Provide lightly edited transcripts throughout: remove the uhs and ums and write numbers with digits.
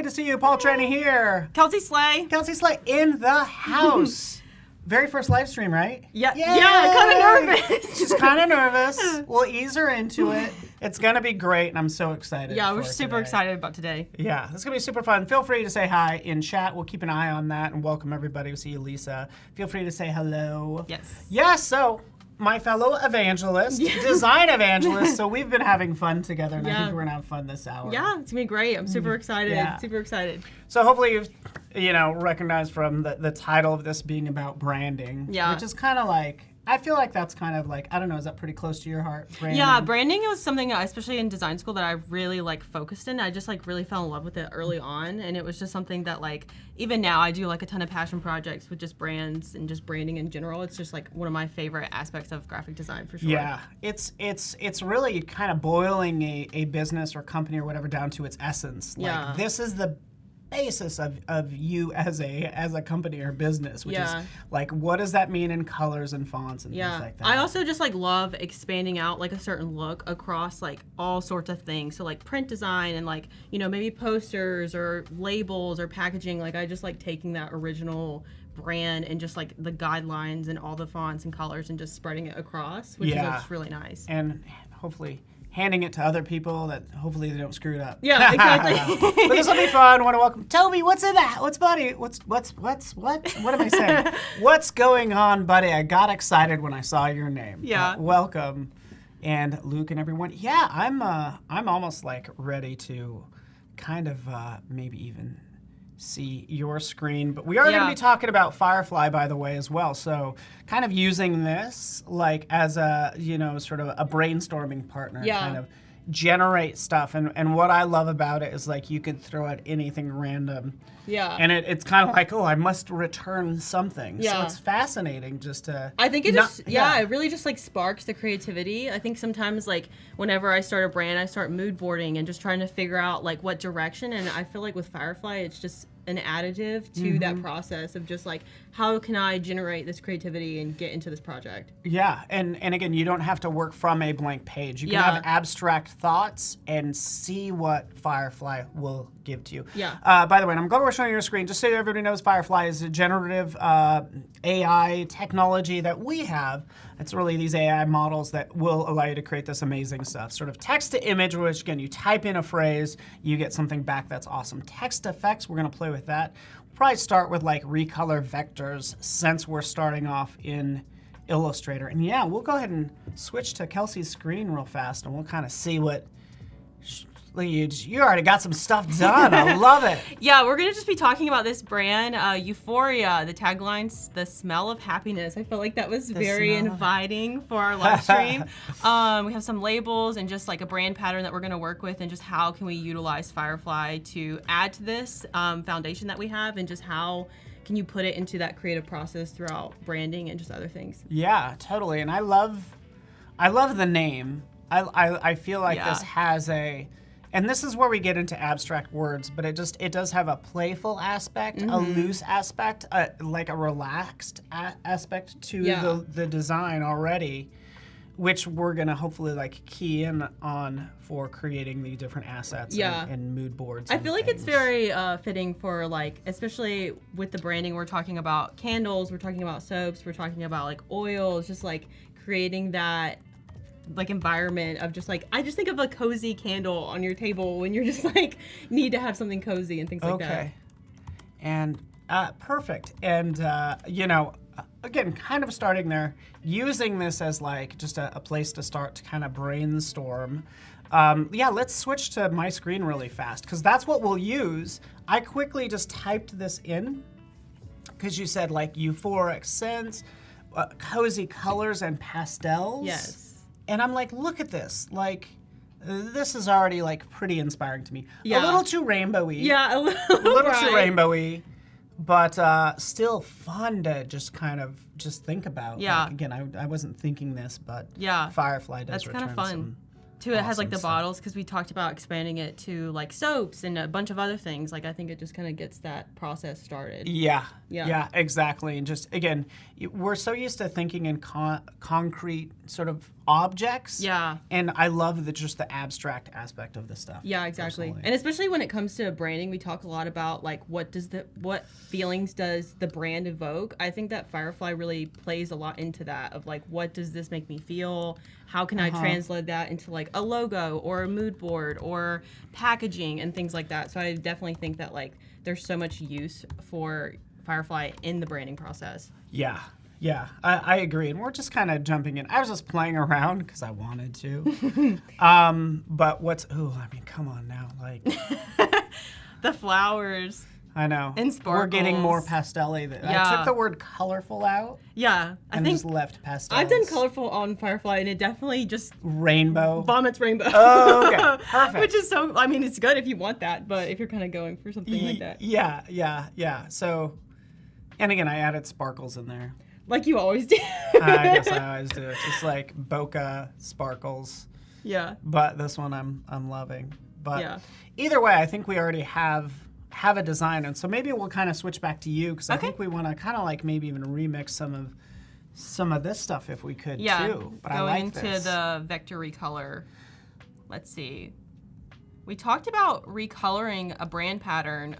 good to see you. Paul Trani here. Kelsey Slay. Kelsey Slay in the house. Very first live stream, right? Yeah, kind of nervous. She's kind of nervous. We'll ease her into it. It's going to be great, and I'm so excited. Yeah, we're super excited about today. Yeah, it's going to be super fun. Feel free to say hi in chat. We'll keep an eye on that, and welcome everybody. We'll see you, Lisa. Feel free to say hello. Yes. Yeah, so my fellow evangelist, design evangelist, so we've been having fun together, and I think we're going to have fun this hour. Yeah, it's going to be great. I'm super excited. Super excited. So hopefully you've recognized from the title of this being about branding, which is kind of like, I feel like that's kind of like, I don't know, is that pretty close to your heart? Branding? Yeah, branding was something, especially in design school, that I really focused in. I just really fell in love with it early on, and it was just something that even now I do a ton of passion projects with just brands and just branding in general. It's just one of my favorite aspects of graphic design for sure. Yeah, it's really kind of boiling a business or company or whatever down to its essence. This is the basis of you as a company or business, which is what does that mean in colors and fonts and things like that. I also just love expanding out a certain look across all sorts of things. So print design and maybe posters or labels or packaging. I just like taking that original brand and just the guidelines and all the fonts and colors and just spreading it across, which is just really nice. And hopefully handing it to other people that hopefully they don't screw it up. Yeah, exactly. But this will be fun. Want to welcome Toby. What's in that? What's buddy? What am I saying? What's going on, buddy? I got excited when I saw your name. Yeah. Welcome, and Luke and everyone. Yeah, I'm almost ready to kind of maybe even see your screen, but we are going to be talking about Firefly, by the way, as well. So kind of using this as a sort of a brainstorming partner, kind of generate stuff. And what I love about it is you could throw out anything random. Yeah. And it's kind of oh, I must return something. Yeah. So it's fascinating just to. I think it it really just sparks the creativity. I think sometimes whenever I start a brand, I start mood boarding and just trying to figure out what direction. And I feel with Firefly, it's just an additive to that process of just how can I generate this creativity and get into this project. Yeah, and again, you don't have to work from a blank page. You can have abstract thoughts and see what Firefly will give to you. Yeah. By the way, I'm glad we're showing your screen. Just so everybody knows, Firefly is a generative AI technology that we have. It's really these AI models that will allow you to create this amazing stuff. Sort of text to image, which again, you type in a phrase, you get something back that's awesome. Text effects, we're going to play with that. We'll probably start with recolor vectors since we're starting off in Illustrator. And yeah, we'll go ahead and switch to Kelsey's screen real fast and we'll kind of see what. You already got some stuff done. I love it. Yeah, we're going to just be talking about this brand, Euphoria. The tagline's the smell of happiness. I felt that was very inviting for our live stream. We have some labels and just a brand pattern that we're going to work with and just how can we utilize Firefly to add to this foundation that we have and just how can you put it into that creative process throughout branding and just other things. Yeah, totally. And I love the name. I feel this has a... And this is where we get into abstract words, but it does have a playful aspect, a loose aspect, a relaxed aspect to the design already, which we're gonna hopefully key in on for creating the different assets and mood boards. I feel it's very fitting for especially with the branding. We're talking about candles, we're talking about soaps, we're talking about oils, just creating that environment of just I just think of a cozy candle on your table when you're just need to have something cozy and things like that. Okay. And perfect. And again, kind of starting there, using this as just a place to start to kind of brainstorm. Let's switch to my screen really fast because that's what we'll use. I quickly just typed this in because you said euphoric scents, cozy colors and pastels. Yes. And I'm look at this. This is already pretty inspiring to me. Yeah. A little too rainbowy. Yeah, a little too rainbowy, but still fun to just kind of think about. Yeah. Again, I wasn't thinking this, but Firefly does return some. That's kind of fun. Too, it has the bottles because we talked about expanding it to soaps and a bunch of other things. I think it just kind of gets that process started. Yeah, exactly. And just again, we're so used to thinking in concrete sort of objects. Yeah. And I love just the abstract aspect of this stuff. Yeah, exactly. Personally. And especially when it comes to branding, we talk a lot about like what feelings does the brand evoke. I think that Firefly really plays a lot into that of like, what does this make me feel? How can I translate that into like a logo or a mood board or packaging and things like that? So I definitely think that like there's so much use for Firefly in the branding process. Yeah. Yeah, I agree. And we're just kind of jumping in. I was just playing around because I wanted to. But come on now. Like, the flowers. I know. And sparkles. We're getting more pastel-y. Yeah. I took the word colorful out. Yeah. I and think just left pastels. I've done colorful on Firefly and it definitely just rainbow. Vomits rainbow. Oh, okay. Perfect. Which is so, I mean, it's good if you want that, but if you're kind of going for something like that. Yeah. So, and again, I added sparkles in there. Like you always do. I guess I always do. It's just like bokeh sparkles. Yeah. But this one I'm loving. But yeah. Either way, I think we already have a design, and so maybe we'll kind of switch back to you because I think we want to kind of like maybe even remix some of this stuff if we could too. But going I like into this. the Vector Recolor. Let's see. We talked about recoloring a brand pattern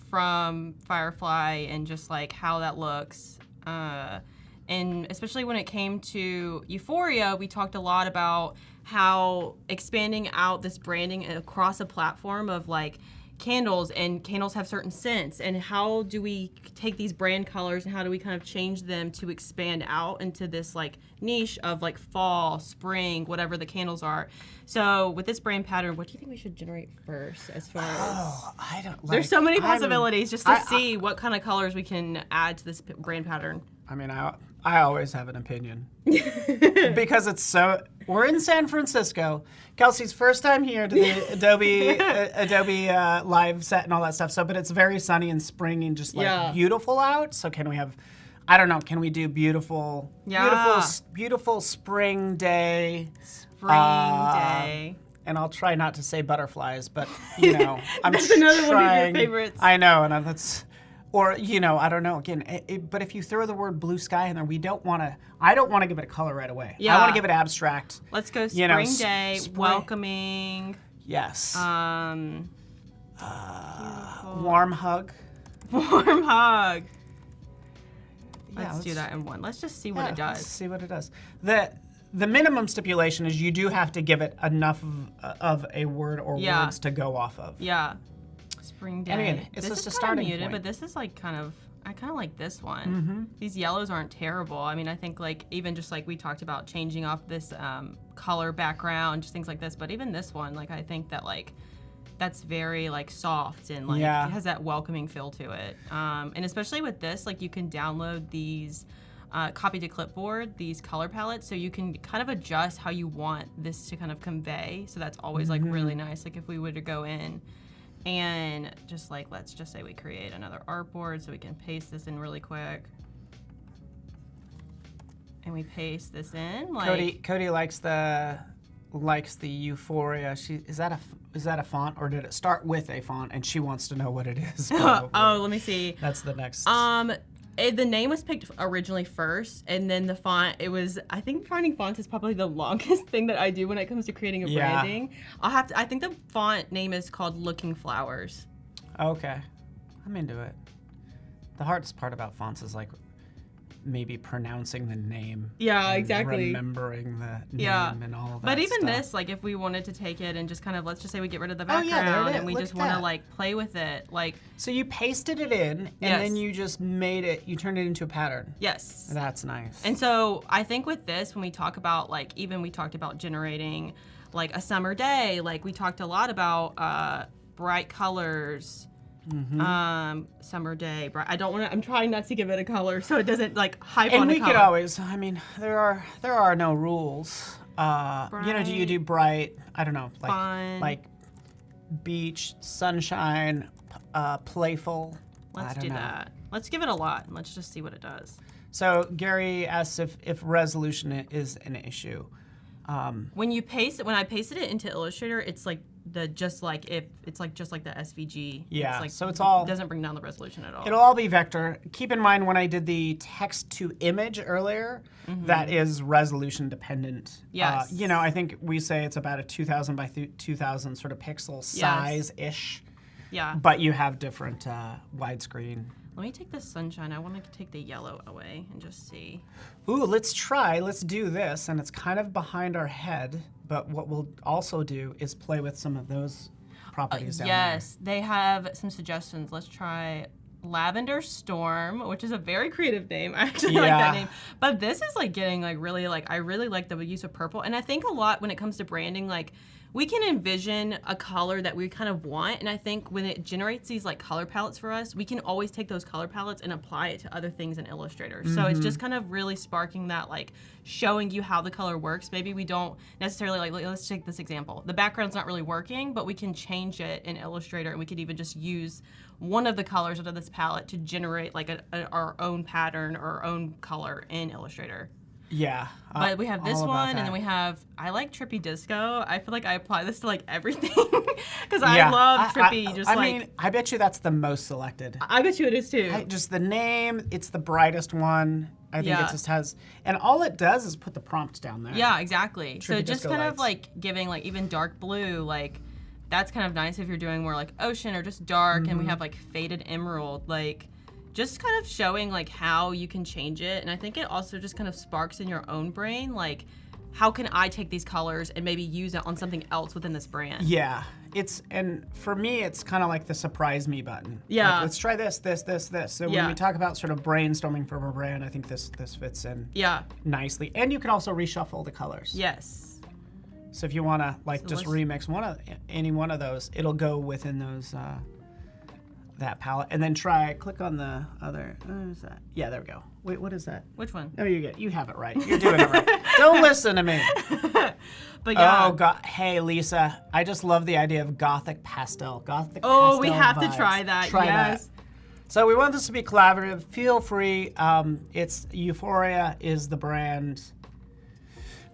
from Firefly and just like how that looks. And especially when it came to Euphoria, we talked a lot about how expanding out this branding across a platform of like candles, and candles have certain scents, and how do we take these brand colors and how do we kind of change them to expand out into this like niche of like fall, spring, whatever the candles are. So with this brand pattern, what do you think we should generate first as far as I don't like, there's so many possibilities just to see what kind of colors we can add to this brand pattern. I mean, I always have an opinion because we're in San Francisco. Kelsey's first time here to the Adobe live set and all that stuff. So, but it's very sunny and spring and just like beautiful out. So can we have, I don't know, can we do beautiful spring day? And I'll try not to say butterflies, but you know, I'm that's trying. Another one of your favorites. I know, and that's. Or, you know, I don't know. Again, but if you throw the word blue sky in there, I don't want to give it a color right away. Yeah. I want to give it abstract. Let's go spring day, welcoming. Yes. Beautiful. Warm hug. Warm hug. Yeah, let's do that in one. Let's just see what it does. Let's see what it does. The minimum stipulation is you do have to give it enough of a word or words to go off of. Yeah. Spring day. And again, it's this just a is starting muted, point. but this is like I kind of like this one. These yellows aren't terrible. I mean, I think like even just like we talked about changing off this color background, just things like this. But even this one, like I think that like that's very like soft and like it has that welcoming feel to it. And especially with this, like you can download these copy to clipboard, these color palettes, so you can kind of adjust how you want this to kind of convey. So that's always like really nice. Like if we were to go in and just like, let's just say we create another artboard so we can paste this in really quick. And we paste this in. Like Cody likes the Euphoria. Is that a font, or did it start with a font and she wants to know what it is? Oh, let me see. That's the next. The name was picked originally first, and then the font, I think finding fonts is probably the longest thing that I do when it comes to creating a branding. I think the font name is called Looking Flowers. Okay. I'm into it. The hardest part about fonts is like maybe pronouncing the name. Yeah, and exactly. Remembering the name and all of that But even stuff. this, like if we wanted to take it and just kind of, let's just say we get rid of the background and we just want to like play with it. Like. So you pasted it in and then you just you turned it into a pattern. Yes. That's nice. And so I think with this, when we talk about like, even we talked about generating like a summer day, like we talked a lot about bright colors, summer day. I'm trying not to give it a color so it doesn't like hype on the color. And we could always, I mean, there are no rules. You know, do you do bright, I don't know, like fun, like beach, sunshine, playful? Let's do that. Let's give it a lot and let's just see what it does. So Gary asks if resolution is an issue. When I pasted it into Illustrator, it's like just like if it's like just like the SVG. Yeah, it's like, so it's all- it doesn't bring down the resolution at all. It'll all be vector. Keep in mind when I did the text to image earlier, that is resolution dependent. Yes. You know, I think we say it's about a 2000 by 2000 sort of pixel size-ish, Yeah. but you have different widescreen. Let me take the sunshine. I want to take the yellow away and just see. Ooh, let's do this, and it's kind of behind our head, but what we'll also do is play with some of those properties down there. Yes, they have some suggestions. Let's try Lavender Storm, which is a very creative name. I actually like that name. But this is like getting like really like, I really like the use of purple. And I think a lot when it comes to branding, like we can envision a color that we kind of want. And I think when it generates these like color palettes for us, we can always take those color palettes and apply it to other things in Illustrator. So it's just kind of really sparking that, like showing you how the color works. Maybe we don't necessarily like, let's take this example. The background's not really working, but we can change it in Illustrator, and we could even just use one of the colors out of this palette to generate like our own pattern or our own color in Illustrator. Yeah. But we have this all about one, and that. then we have, I like Trippy Disco. I feel like I apply this to like everything because I love Trippy. I mean, I bet you that's the most selected. I bet you it is too. Just the name, it's the brightest one. I think it just has, and all it does is put the prompt down there. Yeah, exactly. So Trippy just Disco kind of lights. like giving like even dark blue, like that's kind of nice if you're doing more like ocean or just dark, and we have like faded emerald, like just kind of showing like how you can change it. And I think it also just kind of sparks in your own brain, like how can I take these colors and maybe use it on something else within this brand? Yeah. And for me, it's kind of like the surprise me button. Yeah. Like, let's try this. So when we talk about sort of brainstorming for a brand, I think this fits in nicely. And you can also reshuffle the colors. Yes. So if you want to like So just let's- remix any one of those, it'll go within those that palette. And then click on the other. Is that? Yeah, there we go. Wait, what is that? Which one? No, you have it right. You're doing it right. Don't listen to me. But yeah. Oh God! Hey Lisa, I just love the idea of gothic pastel. Oh, we pastel have vibes. to try that. Try yes. that. So we want this to be collaborative. Feel free. It's Euphoria is the brand.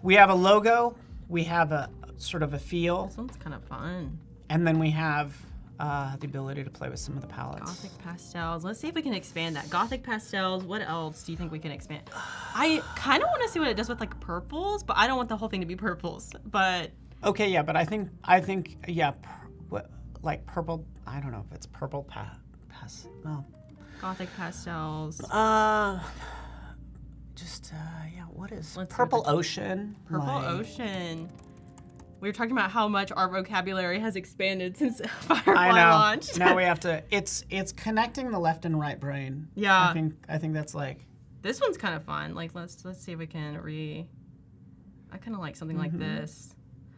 We have a logo. We have a sort of a feel, This one's kind of fun. and then we have the ability to play with some of the palettes. Gothic pastels. Let's see if we can expand that. Gothic pastels. What else do you think we can expand? I kind of want to see what it does with like purples, but I don't want the whole thing to be purples. But Okay, yeah, but I think yeah, like purple. I don't know if it's purple no. Gothic pastels. What is Let's see purple if it's- ocean? Purple like- ocean. We were talking about how much our vocabulary has expanded since Firefly I know. launched. Now we have to. It's connecting the left and right brain. Yeah. I think that's like. This one's kind of fun. Like let's see if we can I kind of like something like this.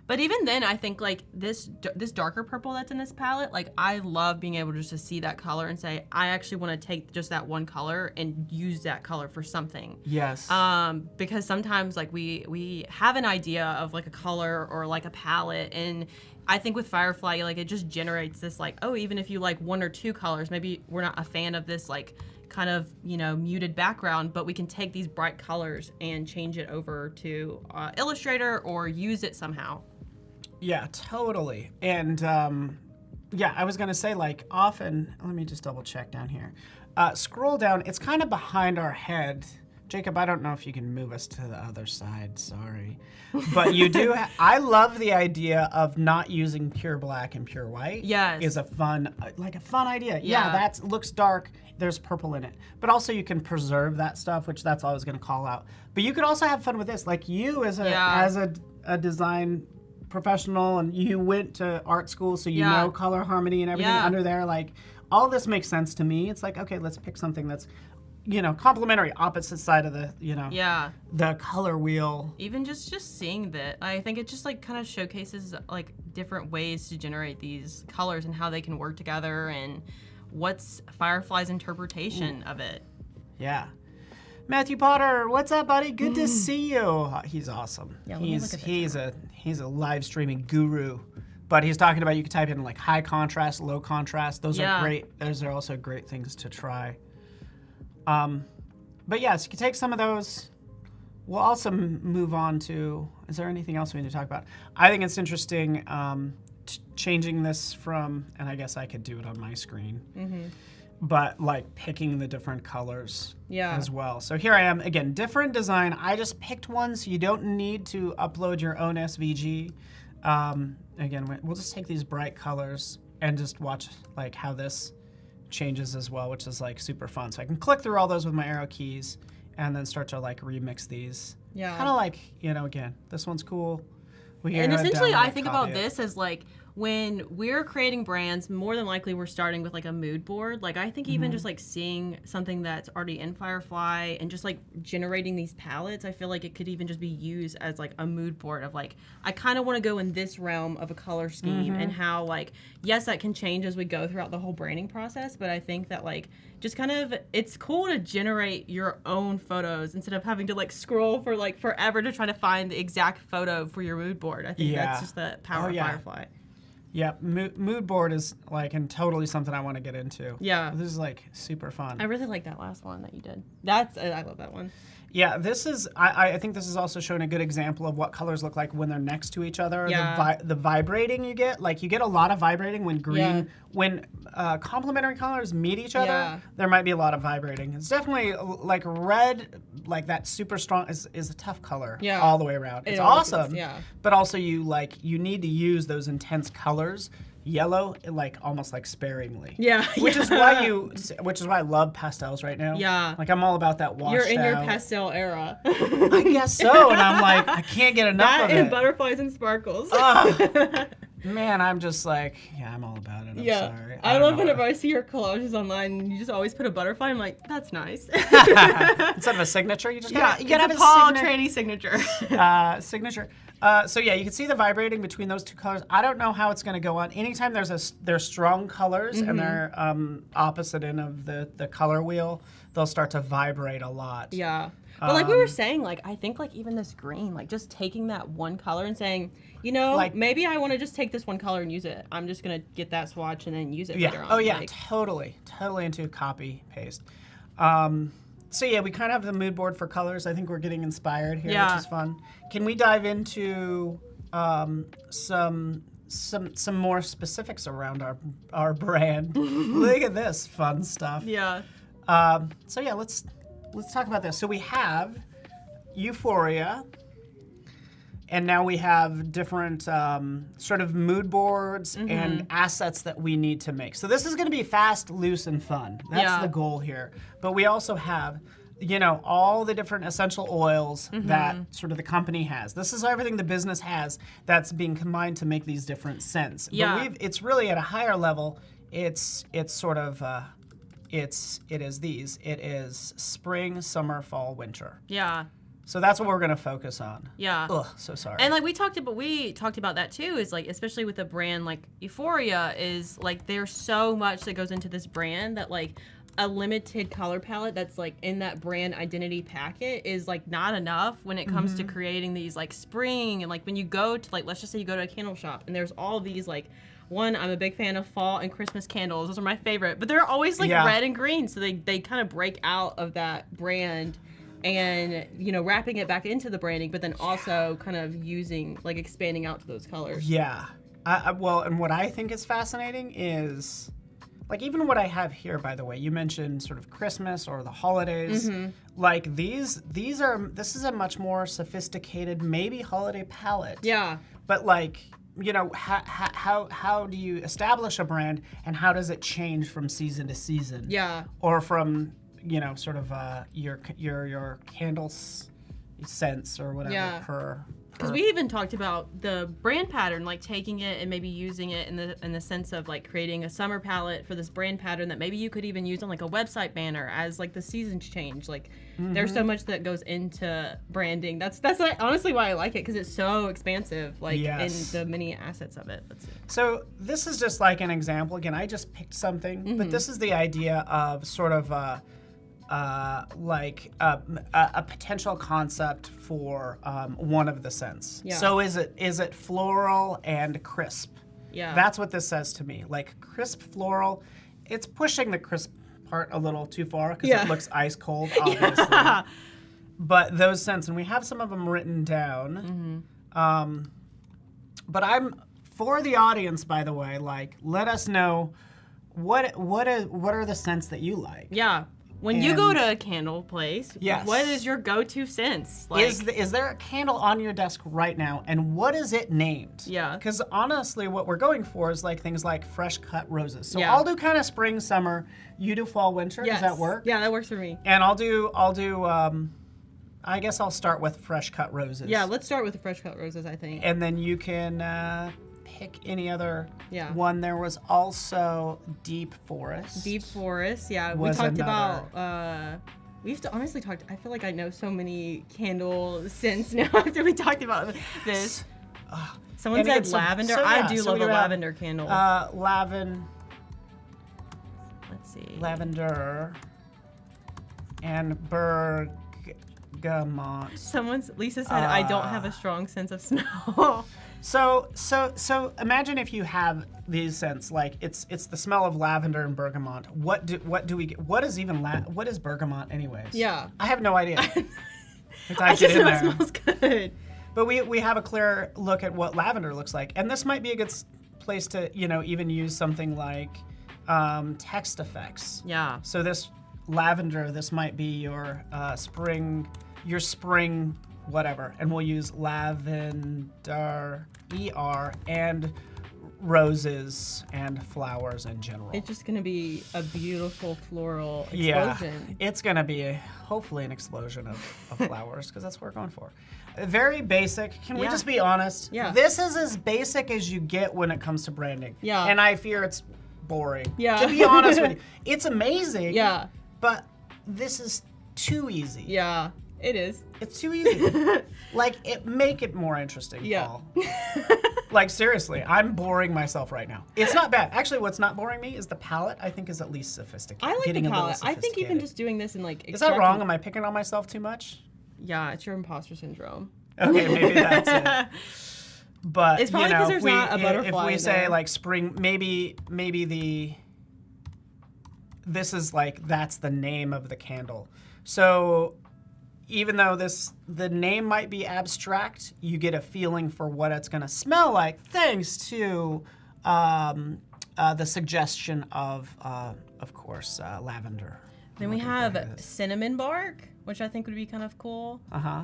But even then, I think like this darker purple that's in this palette, like I love being able just to see that color and say, I actually want to take just that one color and use that color for something. Yes. Because sometimes like we have an idea of like a color or like a palette, and I think with Firefly, like it just generates this like, oh, even if you like one or two colors, maybe we're not a fan of this like kind of, muted background, but we can take these bright colors and change it over to Illustrator or use it somehow. Yeah, totally. And I was gonna say like often. Let me just double check down here. Scroll down. It's kind of behind our head. Jacob, I don't know if you can move us to the other side. Sorry, but you do. I love the idea of not using pure black and pure white. Yes. Is a fun idea. Yeah. That looks dark. There's purple in it, but also you can preserve that stuff, which that's always gonna call out. But you could also have fun with this, like you as a design professional, and you went to art school, so you know color harmony and everything under there. Like all this makes sense to me. It's like, okay, let's pick something that's complementary, opposite side of the the color wheel. Even just seeing that, I think it just like kind of showcases like different ways to generate these colors and how they can work together, and what's Firefly's interpretation of it. Yeah. Matthew Potter, what's up, buddy? Good to see you. He's awesome. Yeah, let me look at that he's a live streaming guru. But he's talking about you can type in like high contrast, low contrast. Those are great. Those are also great things to try. But yes, you can take some of those. We'll also move on to. Is there anything else we need to talk about? I think it's interesting. changing this from, and I guess I could do it on my screen, but like picking the different colors as well. So here I am, again, different design. I just picked one, so you don't need to upload your own SVG. Again, we'll just take these bright colors and just watch like how this changes as well, which is like super fun. So I can click through all those with my arrow keys and then start to like remix these. Yeah. Kind of like, you know, again, this one's cool. And essentially, I think about this as like when we're creating brands, more than likely we're starting with like a mood board. Like I think even just like seeing something that's already in Firefly and just like generating these palettes, I feel like it could even just be used as like a mood board of like, I kind of want to go in this realm of a color scheme and how like, yes, that can change as we go throughout the whole branding process. But I think that like, just kind of, it's cool to generate your own photos instead of having to like scroll for like forever to try to find the exact photo for your mood board. I think that's just the power of Firefly. Yeah, mood board is like, and totally something I want to get into. Yeah. This is like super fun. I really like that last one that you did. I love that one. Yeah, this is, I think this is also showing a good example of what colors look like when they're next to each other. Yeah. The vibrating you get, like you get a lot of vibrating when green, when complementary colors meet each other, there might be a lot of vibrating. It's definitely like red, like that super strong is a tough color all the way around. It's awesome, but also you need to use those intense colors. Yellow, like almost like sparingly. Yeah. Which is why I love pastels right now. Yeah. Like I'm all about that washed You're in out. your pastel era. I guess so, and I'm like, I can't get enough of it. And butterflies and sparkles. Man, I'm just like, I'm all about it. I'm sorry. I love whenever I see your collages online and you just always put a butterfly. I'm like, that's nice. Instead of a signature, you just gotta have a Paul Trani signature. Signature. So yeah, you can see the vibrating between those two colors. I don't know how it's going to go on. Anytime there's strong colors and they're opposite end of the color wheel, they'll start to vibrate a lot. Yeah. But like we were saying, like I think like even this green, like just taking that one color and saying, you know, like maybe I want to just take this one color and use it. I'm just gonna get that swatch and then use it later on. Oh yeah, totally into copy paste. So yeah, we kind of have the mood board for colors. I think we're getting inspired here, which is fun. Can we dive into some more specifics around our brand? Look at this fun stuff. Yeah. So yeah, let's talk about this. So we have Euphoria, and now we have different sort of mood boards and assets that we need to make. So this is going to be fast, loose, and fun. That's the goal here. But we also have, you know, all the different essential oils that sort of the company has. This is everything the business has that's being combined to make these different scents. Yeah. But it's really at a higher level. It's sort of it is spring, summer, fall, winter. Yeah. So that's what we're going to focus on. Yeah. Ugh, so sorry. And like we talked about that too, is like, especially with a brand like Euphoria, is like there's so much that goes into this brand that like a limited color palette that's like in that brand identity packet is like not enough when it comes to creating these like spring, and like when you go to like, let's just say you go to a candle shop and there's all these like, one, I'm a big fan of fall and Christmas candles. Those are my favorite, but they're always like red and green. So they kind of break out of that brand and, you know, wrapping it back into the branding, but then also kind of using, like expanding out to those colors. Yeah. Well, and what I think is fascinating is, like even what I have here, by the way, you mentioned sort of Christmas or the holidays. Like this is a much more sophisticated, maybe holiday palette. Yeah. But like, you know, how do you establish a brand, and how does it change from season to season? Yeah. Or from, you know, sort of your candles scents or whatever per. Because we even talked about the brand pattern, like taking it and maybe using it in the sense of like creating a summer palette for this brand pattern that maybe you could even use on like a website banner as like the seasons change. Like there's so much that goes into branding. That's like, honestly why I like it, because it's so expansive, like in the many assets of it. So this is just like an example. Again, I just picked something, but this is the idea of sort of like a potential concept for one of the scents. Yeah. So is it floral and crisp? Yeah. That's what this says to me. Like crisp floral, it's pushing the crisp part a little too far because it looks ice cold, obviously. But those scents, and we have some of them written down. But I'm for the audience, by the way, like, let us know what are the scents that you like. Yeah. When you go to a candle place, yes. what is your go-to scents? Like, is there a candle on your desk right now, and what is it named? Yeah. Because honestly, what we're going for is like things like fresh cut roses. So Yeah. I'll do kind of spring, summer. You do fall, winter. yes. Does that work? Yeah, that works for me. And I'll do. I guess I'll start with fresh cut roses. Yeah, let's start with the fresh cut roses, I think. And then you can pick any other Yeah. one. There was also deep forest. Deep forest, yeah. Was We talked another. about, we've honestly talked, I feel like I know so many candle scents now after we talked about this. Someone And said again, so- lavender. so yeah, I do so love we a have, lavender candle. Let's see. Lavender and bergamot. Lisa said, I don't have a strong sense of smell. So imagine if you have these scents, like it's the smell of lavender and bergamot. What do we get? What is bergamot anyways? Yeah. I have no idea. I just know it smells good. But we have a clear look at what lavender looks like, and this might be a good place to even use something like text effects. Yeah. So this lavender, this might be your spring whatever, and we'll use lavender, and roses and flowers in general. It's just going to be a beautiful floral Yeah, explosion. it's going to be hopefully an explosion of flowers, because that's what we're going for. Very basic. Can we Yeah. just be honest? Yeah. This is as basic as you get when it comes to branding. Yeah. And I fear it's boring. Yeah. To be honest with you. It's amazing. Yeah. But this is too easy. Yeah, it is. It's too easy. Make it more interesting, Yeah. Paul. Like, seriously, I'm boring myself right now. It's not bad. Actually, what's not boring me is the palette, I think, is at least sophisticated. I like Getting the a little palette. I think even sophisticated. just doing this and like Is that wrong? Am I picking on myself too much? Yeah, it's your imposter syndrome. Okay, maybe that's it. But It's probably 'cause there's not a butterfly if we in say there. like spring, maybe this is like that's the name of the candle. So even though the name might be abstract, you get a feeling for what it's going to smell like thanks to the suggestion of course, lavender. Then we I think have that is. cinnamon bark, which I think would be kind of cool. Uh-huh.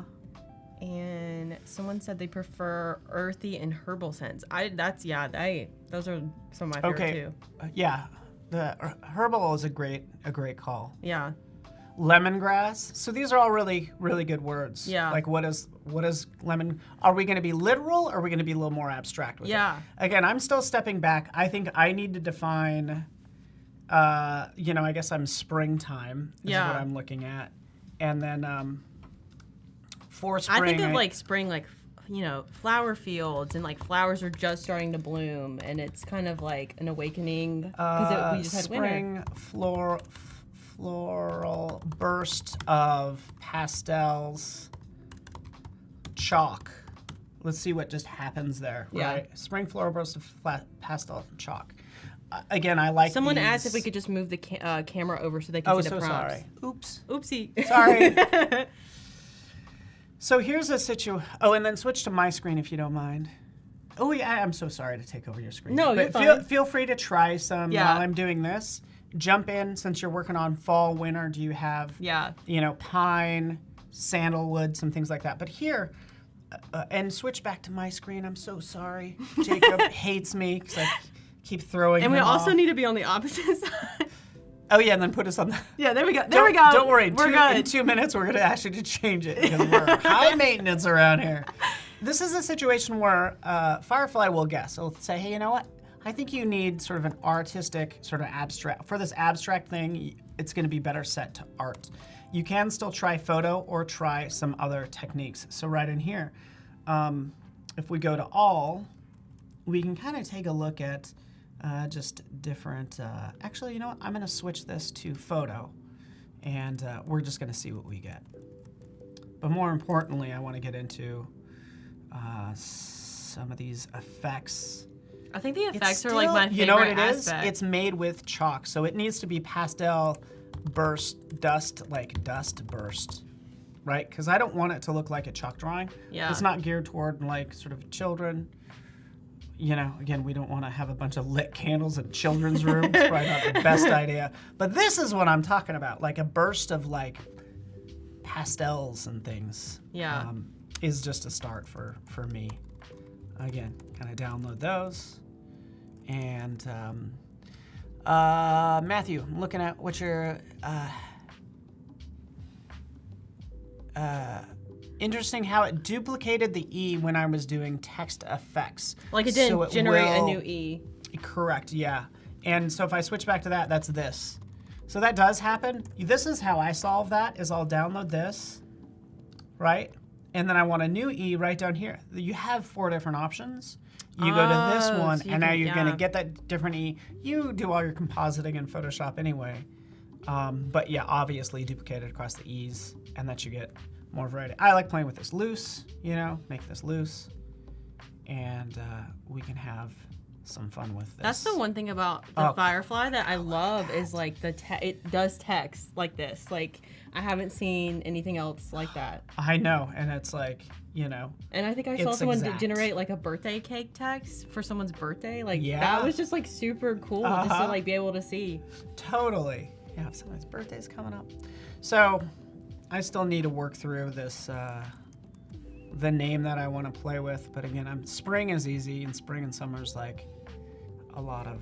And someone said they prefer earthy and herbal scents. Those are some of my favorite Okay. too. Yeah, the herbal is a great call. Yeah. Lemongrass. So these are all really, really good words. Yeah. Like what is lemon? Are we going to be literal, or are we going to be a little more abstract with it? Yeah. Again, I'm still stepping back. I think I need to define. I guess I'm springtime is Yeah. what I'm looking at, and then for spring. I think of like spring, like, flower fields, and like flowers are just starting to bloom, and it's kind of like an awakening because we just had winter. spring floral burst of pastels, chalk. Let's see what just happens there. Yeah. Right? Spring floral burst of pastel chalk. Again, I like. Someone these. asked if we could just move the camera over so they can Oh, see the so prompts. sorry. Oops. Oopsie. Sorry. So here's a situation. Oh, and then switch to my screen if you don't mind. Oh yeah, I'm so sorry to take over your screen. No, but you're fine. Feel free to try some Yeah. while I'm doing this. Jump in since you're working on fall, winter. Do you have? Yeah. Pine, sandalwood, some things like that. But here, and switch back to my screen. I'm so sorry. Jacob hates me because I keep throwing. And we him also off. need to be on the opposite side. Oh yeah, and then put us on the. Yeah, there we go. There we go. Don't worry. We're In good. 2 minutes, we're gonna ask you to change it because we're high maintenance around here. This is a situation where Firefly will guess. It'll say, hey, you know what? I think you need sort of an artistic, sort of abstract. For this abstract thing, it's going to be better set to art. You can still try photo or try some other techniques. So right in here, if we go to all, we can kind of take a look at just different. Actually, you know what? I'm going to switch this to photo, and we're just going to see what we get. But more importantly, I want to get into some of these effects. I think the It's effects are still- like my favorite You know what it is? aspect. It's made with chalk, so it needs to be pastel dust burst, right? Because I don't want it to look like a chalk drawing. Yeah. It's not geared toward like sort of children. you know, again, we don't want to have a bunch of lit candles in children's rooms. It's probably not the best idea. But this is what I'm talking about, like a burst of like pastels and things. Yeah. Is just a start for me. Again, kind of download those. And Matthew, I'm looking at what your interesting how it duplicated the E when I was doing text effects. Like it didn't generate a new E. Correct, yeah. And so if I switch back to that, that's this. So that does happen. This is how I solve that, is I'll download this, right? And then I want a new E right down here. You have 4 different options. You go to this one, so and now you're gonna get that different E. You do all your compositing in Photoshop anyway. But yeah, obviously duplicated across the E's, and that you get more variety. I like playing with this loose, you know, make this loose, and we can have some fun with this. That's the one thing about the Firefly that I love is like it does text like this. Like I haven't seen anything else like that. I know, and it's like, you know. And I think I saw someone generate like a birthday cake text for someone's birthday. Like that was just like super cool just to like be able to see. Totally. Yeah, if someone's birthday's coming up. So I still need to work through this, the name that I want to play with. But again, spring is easy, and spring and summer's like a lot of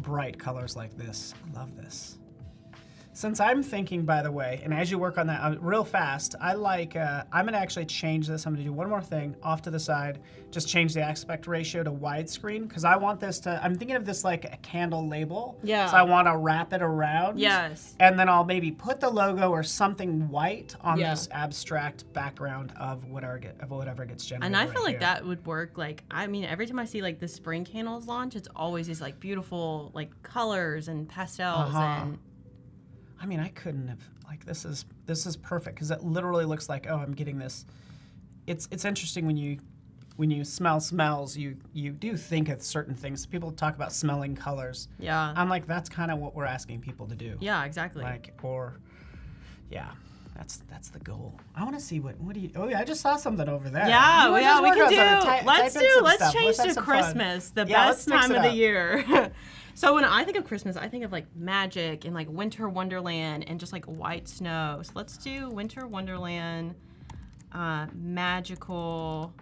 bright colors like this. I love this. Since I'm thinking, by the way, and as you work on that real fast, I like, I'm gonna actually change this. I'm gonna do one more thing off to the side, just change the aspect ratio to widescreen, because I want this to, I'm thinking of this like a candle label. Yeah. So I wanna wrap it around. Yes. And then I'll maybe put the logo or something white on this abstract background of whatever gets generated. And I feel like that would work. Like, I mean, every time I see like the spring candles launch, it's always these like beautiful like colors and pastels and. I mean, I couldn't have, like, this is perfect, because it literally looks like, oh, I'm getting this. It's interesting when you smell smells, you do think of certain things. People talk about smelling colors. Yeah. I'm like, that's kind of what we're asking people to do. Yeah, exactly. Like, or, yeah, that's the goal. I want to see what do you, oh yeah, I just saw something over there. Yeah, we can do, let's change to Christmas, the best time of the year. So when I think of Christmas, I think of like magic and like winter wonderland and just like white snow. So let's do winter wonderland, magical.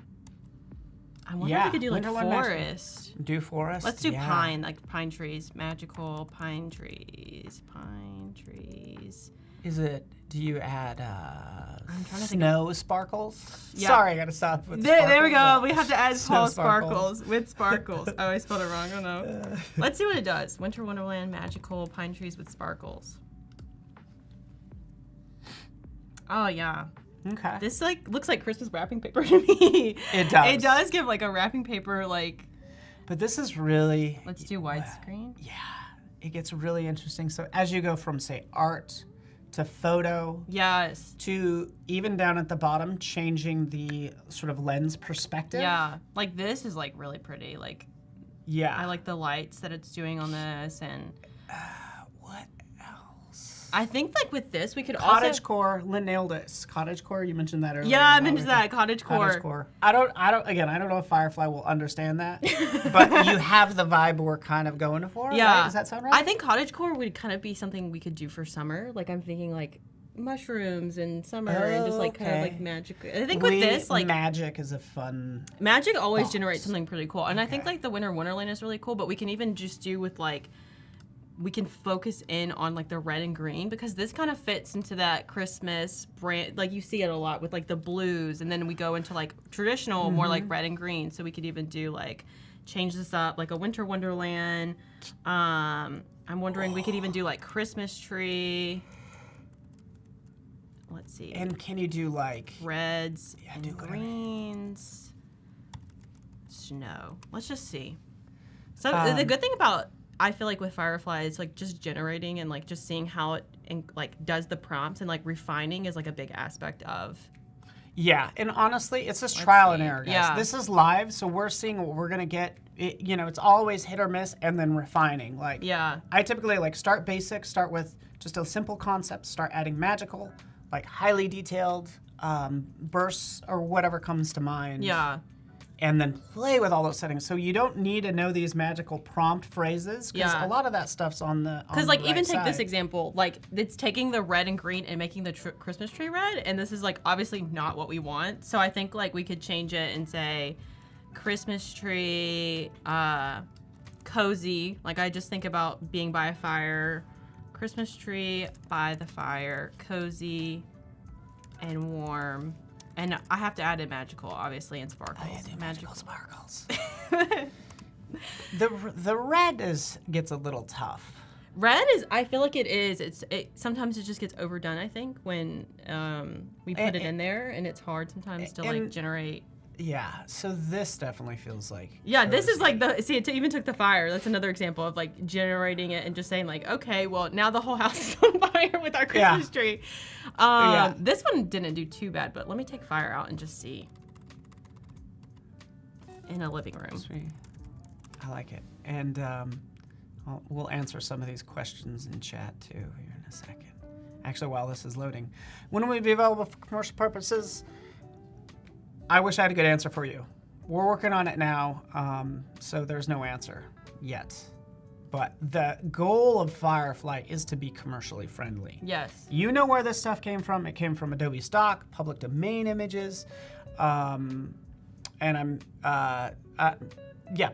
I wonder if we could do like forest. Magical. Do forest? Let's do pine, like pine trees, magical pine trees, pine trees. Is it, do you add I'm trying to snow sparkles? Yeah. Sorry, I gotta stop with there we go. We have to add Snow sparkles with sparkles. Oh, I spelled it wrong. Oh no. Let's see what it does. Winter Wonderland, magical pine trees with sparkles. Oh yeah. Okay. This like looks like Christmas wrapping paper to me. It does. It does give like a wrapping paper like. But this is really. Let's do widescreen. Yeah, it gets really interesting. So as you go from say art to photo, yes, to even down at the bottom, changing the sort of lens perspective. Yeah, like this is like really pretty. Like, yeah, I like the lights that it's doing on this, and what else? I think like with this we could cottagecore. Lynn nailed it. Cottagecore. You mentioned that earlier. Yeah, I mentioned that cottagecore. Cottagecore. I don't know if Firefly will understand that, but you have the vibe we're kind of going for. Yeah, right? Does that sound right? I think cottagecore would kind of be something we could do for summer. Like I'm thinking like mushrooms in summer and just like kind of like magic. I think with this like magic is a fun. Magic always generates something pretty cool, and I think like the Winter Wonderland is really cool. But we can even just do with like. We can focus in on like the red and green because this kind of fits into that Christmas brand. Like you see it a lot with like the blues, and then we go into like traditional, more like red and green. So we could even do like change this up like a Winter Wonderland. I'm wondering we could even do like Christmas tree. Let's see. And can you do like reds and greens? Snow. Let's just see. So the good thing about I feel like with Firefly, it's like just generating and like just seeing how it like does the prompts and like refining is like a big aspect of. Yeah, and honestly, it's just trial and error, guys. Yeah. This is live, so we're seeing what we're gonna get. It's always hit or miss, and then refining. Like, yeah, I typically like start basic, start with just a simple concept, start adding magical, like highly detailed bursts or whatever comes to mind. Yeah. and then play with all those settings. So you don't need to know these magical prompt phrases because a lot of that stuff's on the Because like even take this side. example, like it's taking the red and green and making the Christmas tree red, and this is like obviously not what we want. So I think like we could change it and say Christmas tree, cozy. Like I just think about being by a fire, Christmas tree by the fire, cozy and warm. And I have to add in magical, obviously, and sparkles. Oh, yeah, magical sparkles. the red gets a little tough. Red is, I feel like it is. Sometimes it just gets overdone, I think, when we put it in there, and it's hard sometimes to like generate. Yeah, so this definitely feels like. Yeah, this is like it even took the fire. That's another example of like generating it and just saying like, okay, well now the whole house is on fire with our Christmas tree. This one didn't do too bad, but let me take fire out and just see. In a living room. Sweet. I like it. And we'll answer some of these questions in chat too here in a second. Actually, while this is loading. When will it be available for commercial purposes? I wish I had a good answer for you. We're working on it now, so there's no answer yet. But the goal of Firefly is to be commercially friendly. Yes. You know where this stuff came from. It came from Adobe stock, public domain images, and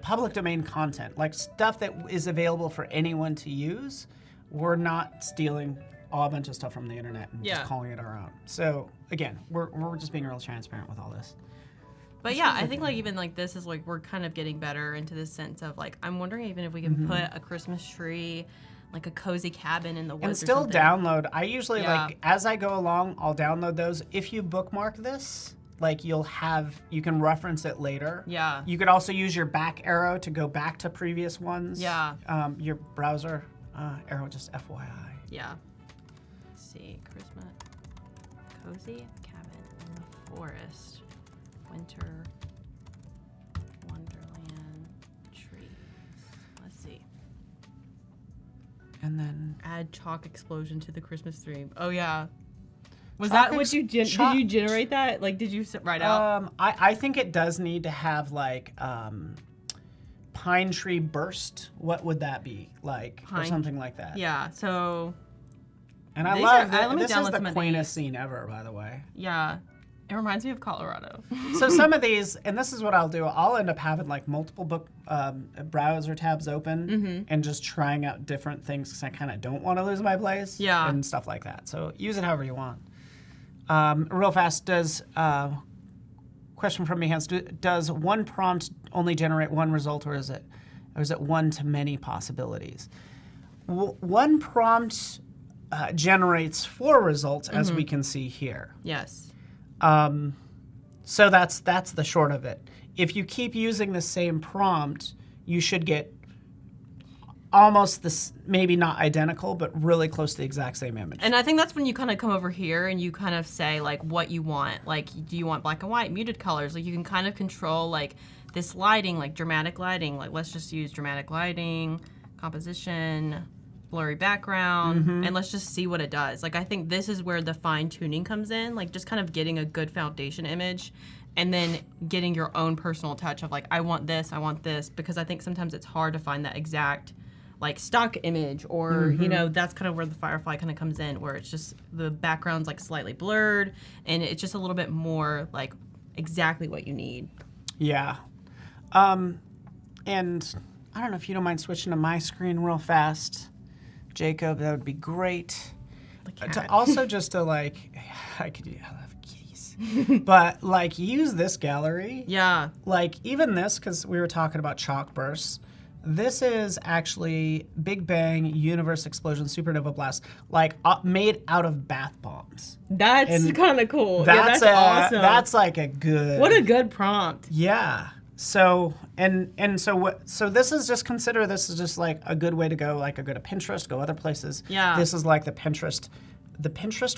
public domain content, like stuff that is available for anyone to use. We're not stealing a bunch of stuff from the internet and just calling it our own. So again, we're just being real transparent with all this. But yeah, I think like even like this is like we're kind of getting better into this sense of like I'm wondering even if we can put a Christmas tree, like a cozy cabin in the woods. And still or something. download. I usually like as I go along, I'll download those. If you bookmark this, like you can reference it later. Yeah. You could also use your back arrow to go back to previous ones. Yeah. Your browser arrow, just FYI. Yeah. Let's see, Christmas cozy cabin in the forest. Winter Wonderland trees. Let's see. And then Add chalk explosion to the Christmas theme. Oh yeah. Was that what you did you generate that? Like did you write out? I think it does need to have like pine tree burst. What would that be like? Or something like that. Yeah. So. And I love that. This is the quaintest scene ever, by the way. Yeah. It reminds me of Colorado. So some of these, and this is what I'll do, I'll end up having like multiple book browser tabs open and just trying out different things because I kind of don't want to lose my place and stuff like that. So use it however you want. Real fast, question from me, Hans, does one prompt only generate one result or is it one to many possibilities? One prompt generates 4 results as we can see here. Yes. So that's the short of it. If you keep using the same prompt, you should get almost this, maybe not identical, but really close to the exact same image. And I think that's when you kind of come over here and you kind of say like what you want. Like, do you want black and white, muted colors? Like you can kind of control like this lighting, like dramatic lighting. Like let's just use dramatic lighting, composition, blurry background, and let's just see what it does. Like I think this is where the fine tuning comes in, like just kind of getting a good foundation image and then getting your own personal touch of like, I want this, because I think sometimes it's hard to find that exact like stock image or, you know, that's kind of where the Firefly kind of comes in, where it's just the background's like slightly blurred and it's just a little bit more like exactly what you need. Yeah. And I don't know if you don't mind switching to my screen real fast. Jacob, that would be great. To also just to like, I love kitties, but like use this gallery. Yeah. Like even this, because we were talking about chalk bursts. This is actually Big Bang, Universe Explosion, Supernova Blast, like made out of bath bombs. That's kind of cool. That's awesome. That's like a good. What a good prompt. Yeah. So so this is just consider this is just like a good way to go, like a go to Pinterest, go other places. Yeah. This is like the Pinterest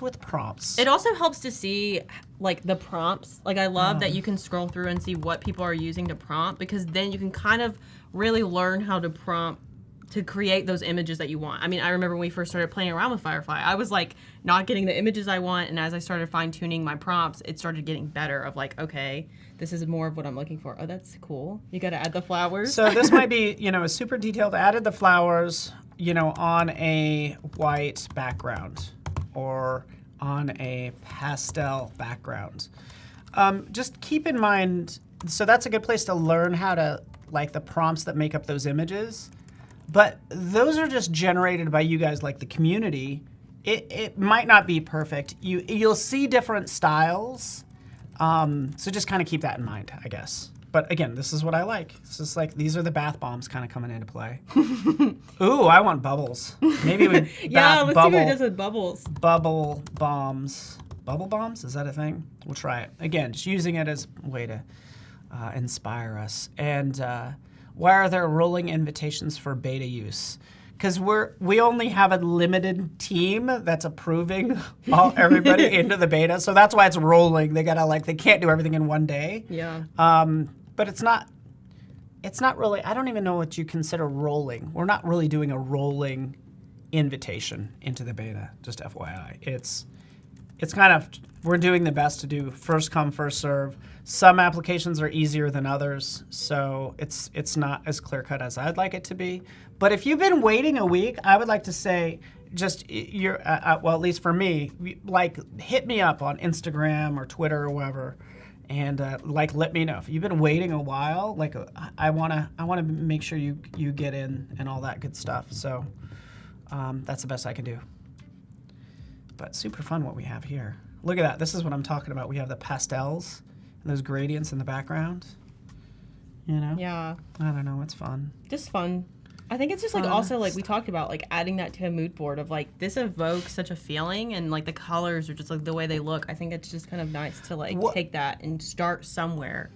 with prompts. It also helps to see like the prompts. Like I love that you can scroll through and see what people are using to prompt, because then you can kind of really learn how to prompt to create those images that you want. I mean, I remember when we first started playing around with Firefly, I was like not getting the images I want, and as I started fine-tuning my prompts, it started getting better of like, okay, this is more of what I'm looking for. Oh, that's cool. You got to add the flowers. So this might be, a super detailed, added the flowers, on a white background or on a pastel background. Just keep in mind, so that's a good place to learn how to, like the prompts that make up those images. But those are just generated by you guys, like the community. It might not be perfect. You'll see different styles. So just kind of keep that in mind, I guess. But again, this is what I like. This is like, these are the bath bombs kind of coming into play. Ooh, I want bubbles. Maybe we yeah, let's see what it does with bubbles. Bubble bombs. Bubble bombs? Is that a thing? We'll try it. Again, just using it as a way to inspire us. And why are there rolling invitations for beta use? Because we only have a limited team that's approving everybody into the beta, so that's why it's rolling. They can't do everything in one day. Yeah. But it's not really. I don't even know what you consider rolling. We're not really doing a rolling invitation into the beta. Just FYI, it's kind of, we're doing the best to do first come first serve. Some applications are easier than others, so it's not as clear cut as I'd like it to be. But if you've been waiting a week, I would like to say, just well, at least for me, like hit me up on Instagram or Twitter or wherever, and let me know if you've been waiting a while. Like I wanna make sure you get in and all that good stuff. So that's the best I can do. But super fun what we have here. Look at that. This is what I'm talking about. We have the pastels and those gradients in the background. Yeah. I don't know. It's fun. Just fun. I think it's just like also like we talked about, like adding that to a mood board of like this evokes such a feeling, and like the colors are just like the way they look. I think it's just kind of nice to like take that and start somewhere.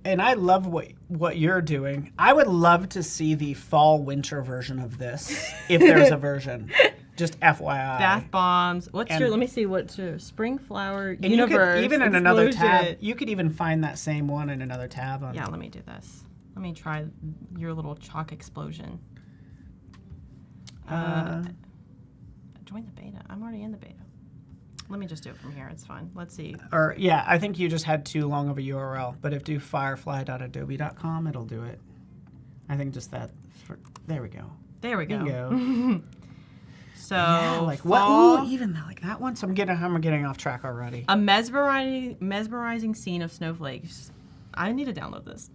And I love what you're doing. I would love to see the fall winter version of this if there's a version. Just FYI. Bath bombs. Let me see, what's your spring flower universe? You could, even in another explosion. tab, you could even find that same one in another tab. Yeah, let me do this. Let me try your little chalk explosion. Join the beta. I'm already in the beta. Let me just do it from here. It's fine. Let's see. Or yeah, I think you just had too long of a URL. But if do firefly.adobe.com, it'll do it. I think just that. There we go. There we go. Bingo. So yeah, like what? Ooh, even like that one. So I'm getting off track already. A mesmerizing scene of snowflakes. I need to download this.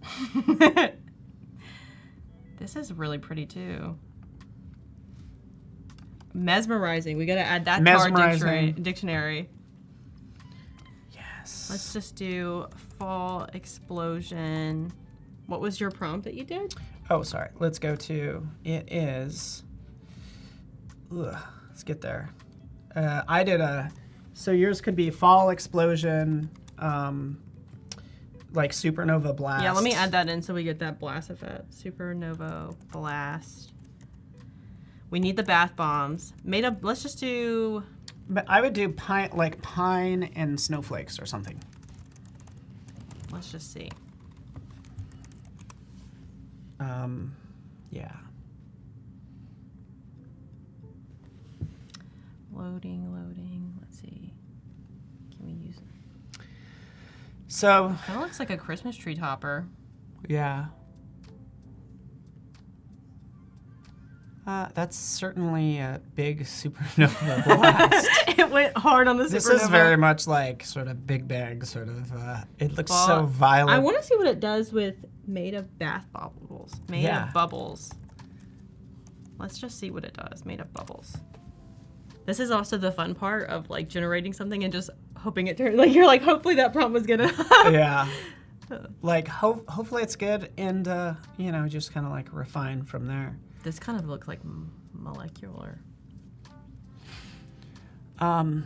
This is really pretty too. Mesmerizing. We got to add that to our dictionary. Yes. Let's just do fall explosion. What was your prompt that you did? Oh, sorry. Let's go to, it is, let's get there. I did so yours could be fall explosion, like supernova blast. Yeah, let me add that in so we get that blast effect. Supernova blast. We need the bath bombs. Let's just do... I would do pine and snowflakes or something. Let's just see. Yeah. Loading. Let's see. Can we use it? So... Kind of looks like a Christmas tree topper. Yeah. That's certainly a big supernova blast. It went hard on the supernova. This is very much like sort of Big Bang, sort of. It looks so violent. I want to see what it does with made of bath bubbles. Made of bubbles. Let's just see what it does. Made of bubbles. This is also the fun part of like generating something and just hoping it turns. Like you're like, hopefully that prompt was gonna. Yeah. Like hopefully it's good, and just kind of like refine from there. This kind of looks like molecular. Yeah,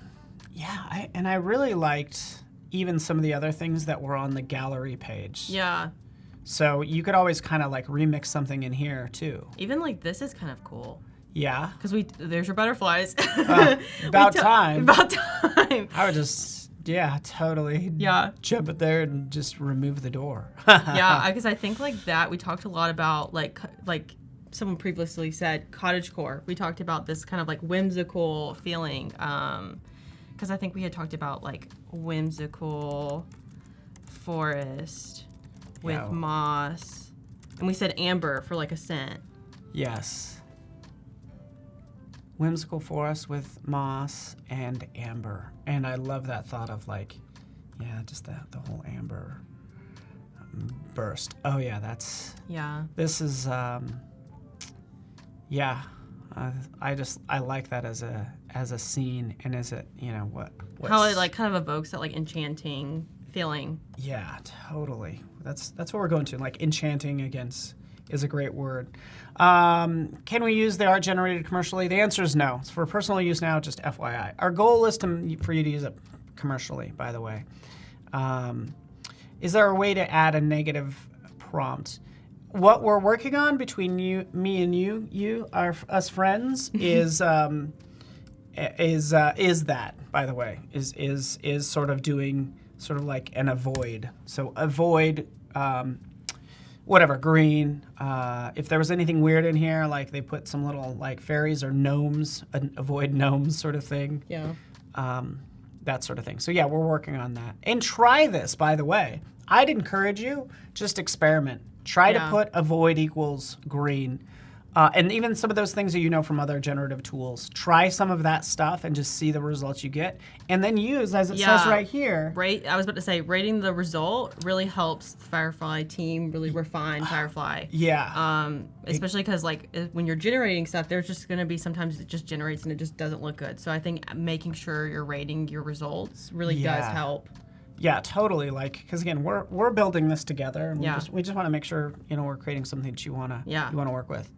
I really liked even some of the other things that were on the gallery page. Yeah. So you could always kind of like remix something in here too. Even like this is kind of cool. Yeah. Because there's your butterflies. About time. About time. I would just, totally jump it there and just remove the door. Yeah, because I think like that, we talked a lot about like someone previously said cottagecore. We talked about this kind of like whimsical feeling, because I think we had talked about like whimsical forest with moss, and we said amber for like a scent. Yes. Whimsical forest with moss and amber. And I love that thought of like, yeah, just the whole amber burst. Oh yeah, that's... Yeah. This is, yeah. I like that as a scene, and as it, you know, how it like kind of evokes that like enchanting feeling. Yeah, totally. That's what we're going to. Like enchanting against is a great word. Can we use the art generated commercially? The answer is no. It's for personal use now, just FYI. Our goal is for you to use it commercially, by the way. Is there a way to add a negative prompt? What we're working on between me and you, us friends, is that, by the way, is sort of doing sort of like an avoid. So avoid whatever, green. If there was anything weird in here, like they put some little like fairies or gnomes, avoid gnomes sort of thing. Yeah. That sort of thing. So yeah, we're working on that. And try this, by the way. I'd encourage you, just experiment. Try to put avoid equals green. And even some of those things that you know from other generative tools. Try some of that stuff and just see the results you get. And then use, as it says right here. Right. I was about to say, rating the result really helps the Firefly team really refine Firefly. Yeah. Especially because like when you're generating stuff, there's just going to be sometimes it just generates and it just doesn't look good. So I think making sure you're rating your results really does help. Yeah, totally. Like, because again, we're building this together, and we just want to make sure we're creating something that you wanna work with.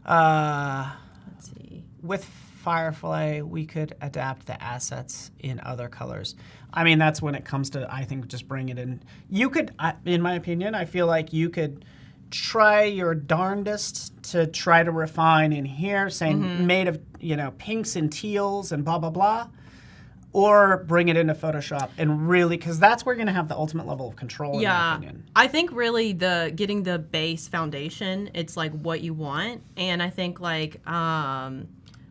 Let's see. With Firefly, we could adapt the assets in other colors. I mean, that's when it comes to, I think, just bring it in. You could, in my opinion, I feel like you could try your darndest to try to refine in here, saying made of pinks and teals and blah blah blah. Or bring it into Photoshop and really, because that's where you're going to have the ultimate level of control, in my opinion. I think really getting the base foundation, it's like what you want. And I think like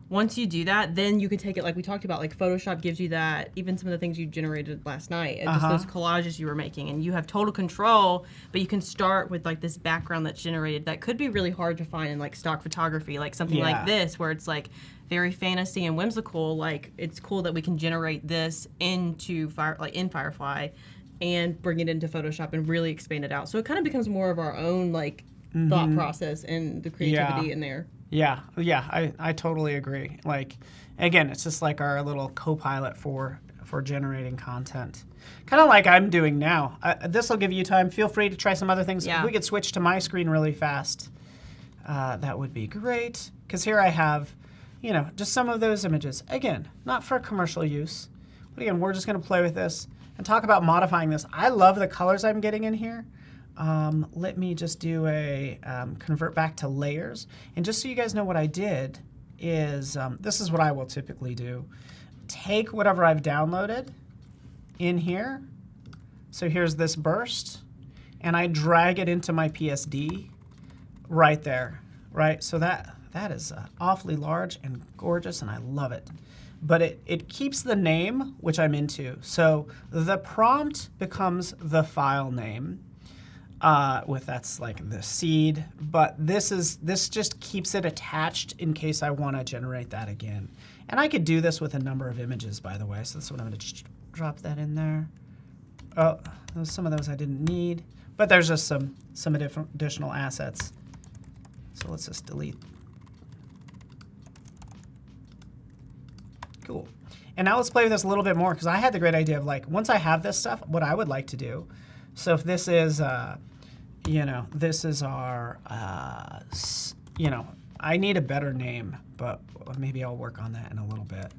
once you do that, then you can take it, like we talked about, like Photoshop gives you that, even some of the things you generated last night, and just those collages you were making, and you have total control, but you can start with like this background that's generated that could be really hard to find in like stock photography, like something like this, where it's like very fantasy and whimsical. Like it's cool that we can generate this into in Firefly and bring it into Photoshop and really expand it out. So it kind of becomes more of our own like thought process and the creativity in there. Yeah, I totally agree. Like, again, it's just like our little co-pilot for generating content. Kind of like I'm doing now. This will give you time. Feel free to try some other things. If we could switch to my screen really fast, that would be great. Because here I have, just some of those images. Again, not for commercial use. But again, we're just going to play with this and talk about modifying this. I love the colors I'm getting in here. Let me just do a convert back to layers. And just so you guys know what I did is, this is what I will typically do. Take whatever I've downloaded in here. So here's this burst. And I drag it into my PSD right there, right? So that is awfully large and gorgeous, and I love it. But it keeps the name, which I'm into. So the prompt becomes the file name. That's like the seed, but this just keeps it attached in case I want to generate that again. And I could do this with a number of images, by the way. So that's what I'm going to drop that in there. Oh, some of those I didn't need, but there's just some additional assets. So let's just delete. Cool. And now let's play with this a little bit more, because I had the great idea of like, once I have this stuff, what I would like to do. So if this is, this is our, I need a better name, but maybe I'll work on that in a little bit.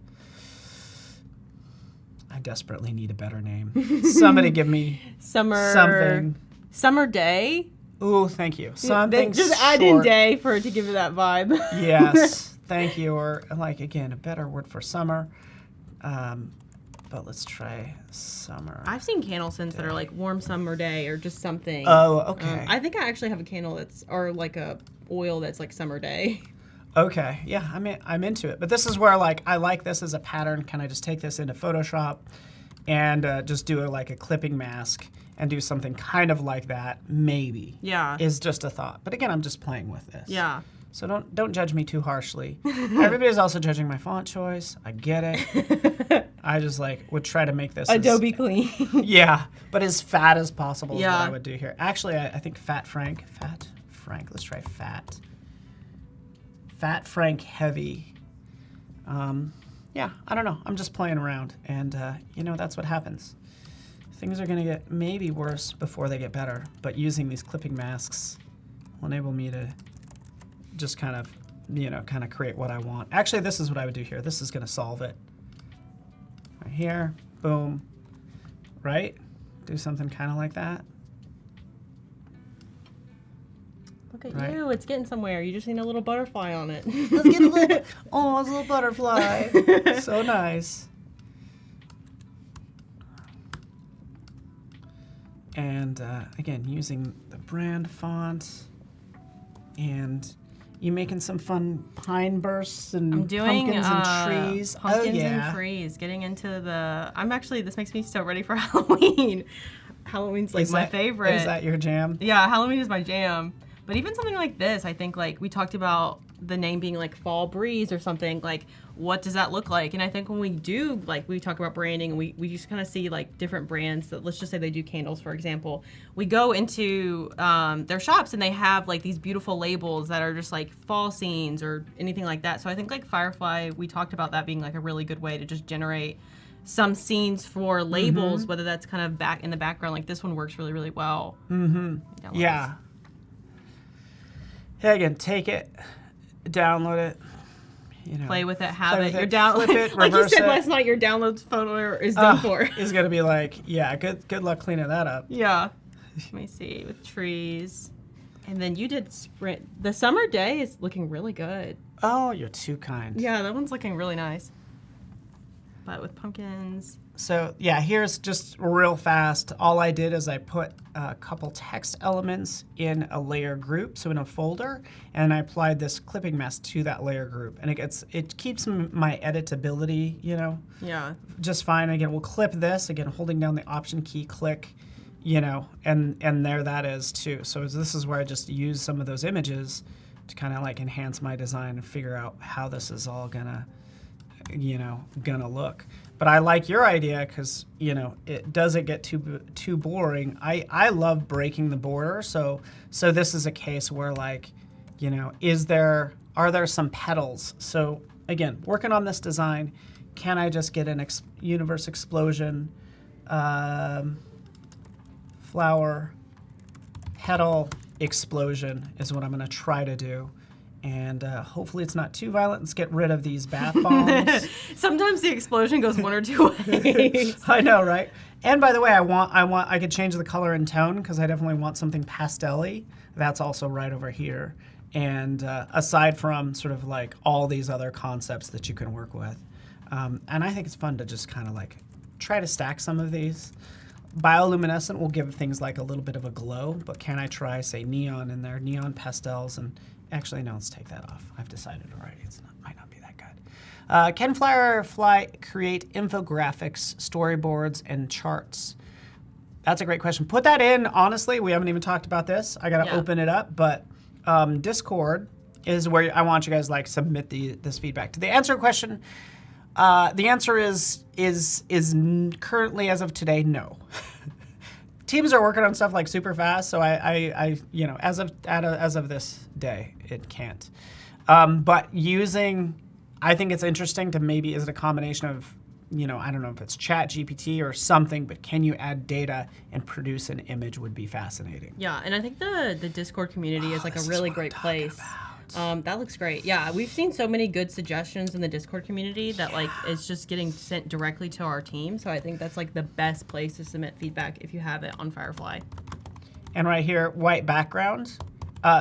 I desperately need a better name. Somebody give me something. Summer Day. Ooh, thank you. Something just add in day for it to give it that vibe. Yes, thank you. Or like, again, a better word for summer. but let's try summer. I've seen candle scents that are like warm summer day or just something. Oh, okay. I think I actually have a candle that's, or like a oil that's like summer day. Okay, yeah, I'm into it. But this is where like I like this as a pattern. Can I just take this into Photoshop and just do like a clipping mask and do something kind of like that? Maybe. Yeah. Is just a thought. But again, I'm just playing with this. Yeah. So don't judge me too harshly. Everybody's also judging my font choice. I get it. I just like would try to make this Adobe clean. yeah, but as fat as possible is what Yeah. I would do here. Actually, I think Fat Frank. Let's try fat. Fat Frank heavy. Yeah, I don't know. I'm just playing around, and you know, that's what happens. Things are gonna get maybe worse before they get better, but using these clipping masks will enable me to just kind of, you know, kind of create what I want. Actually, this is what I would do here. This is gonna solve it. Right here, boom, right? Do something kind of like that. Look at Right. you. It's getting somewhere. You just need a little butterfly on it. Let's get a little, oh, it's a little butterfly. So nice. And again, using the brand font, and you making some fun pine bursts and I'm doing pumpkins and trees. Pumpkins Oh yeah. and trees. Getting into the. I'm actually. This makes me so ready for Halloween. Halloween's like my favorite. Is that your jam? Yeah, Halloween is my jam. But even something like this, I think like we talked about the name being like Fall Breeze or something, like what does that look like? And I think when we do, like we talk about branding and we just kind of see like different brands that, let's just say they do candles, for example. We go into their shops and they have like these beautiful labels that are just like fall scenes or anything like that. So I think like Firefly, we talked about that being like a really good way to just generate some scenes for labels, whether that's kind of back in the background. Like this one works really, really well. Yeah. Hey, again, take it, download it, you know, Play with it, have play it. with Your it, download, flip it, like you reverse said it. last night, your downloads folder is done for. Is gonna be like, yeah, good luck cleaning that up. Yeah. Let me see, with trees. And then you did sprint. The summer day is looking really good. Oh, you're too kind. Yeah, that one's looking really nice. But with pumpkins. So yeah, here's just real fast. All I did is I put a couple text elements in a layer group, so in a folder, and I applied this clipping mask to that layer group, and it keeps my editability, you know, Yeah. just fine. Again, we'll clip this again, holding down the Option key, click, you know, and there that is too. So this is where I just use some of those images to kind of like enhance my design and figure out how this is all gonna look. But I like your idea because, you know, it doesn't get too boring. I love breaking the border. So this is a case where, like, you know, are there some petals? So again, working on this design, can I just get an universe explosion, flower, petal explosion is what I'm going to try to do. And hopefully it's not too violent. Let's get rid of these bath bombs. Sometimes the explosion goes one or two ways. I know, right? And by the way, I could change the color and tone because I definitely want something pastel-y. That's also right over here. And aside from sort of like all these other concepts that you can work with. And I think it's fun to just kind of like try to stack some of these. Bioluminescent will give things like a little bit of a glow, but can I try, say, neon in there, neon pastels, and actually, no, let's take that off. I've decided already. Might not be that good. Can Firefly create infographics, storyboards, and charts? That's a great question. Put that in. Honestly, we haven't even talked about this. I got to open it up, but Discord is where I want you guys like submit this feedback. To the answer question, the answer is currently, as of today, no. Teams are working on stuff like super fast, so I you know, as of this day, it can't. But I think it's interesting to maybe, is it a combination of, you know, I don't know if it's Chat GPT or something, but can you add data and produce an image would be fascinating. Yeah, and I think the Discord community is like a really great place. That looks great. Yeah, we've seen so many good suggestions in the Discord community that like it's just getting sent directly to our team. So I think that's like the best place to submit feedback if you have it on Firefly. And right here, white background.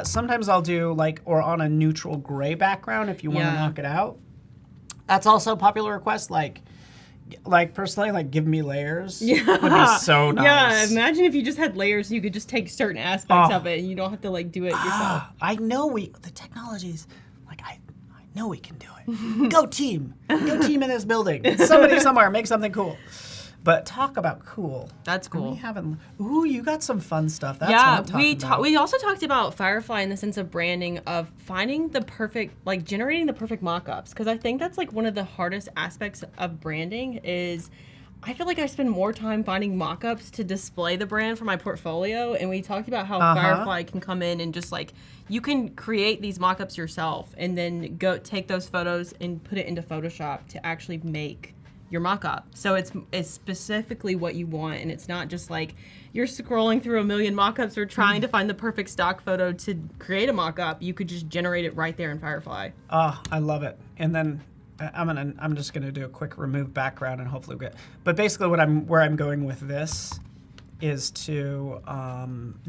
Sometimes I'll do like, or on a neutral gray background if you want to knock it out. That's also a popular request. Like, like personally, like give me layers. Yeah. Would be so nice. Yeah, imagine if you just had layers, you could just take certain aspects of it and you don't have to like do it yourself. I know the technologies, like I know we can do it. Go team in this building. Somebody somewhere make something cool. But talk about cool. That's cool. We haven't. Ooh, you got some fun stuff. That's what I'm talking about. We also talked about Firefly in the sense of branding, of finding the perfect, like generating the perfect mock-ups. Because I think that's like one of the hardest aspects of branding is I feel like I spend more time finding mock-ups to display the brand for my portfolio. And we talked about how Firefly can come in and just like, you can create these mock-ups yourself and then go take those photos and put it into Photoshop to actually make your mock-up. So it's specifically what you want, and it's not just like you're scrolling through a million mock-ups or trying to find the perfect stock photo to create a mock-up. You could just generate it right there in Firefly. Oh, I love it. And then I'm just gonna do a quick remove background and hopefully we'll get. But basically, where I'm going with this is to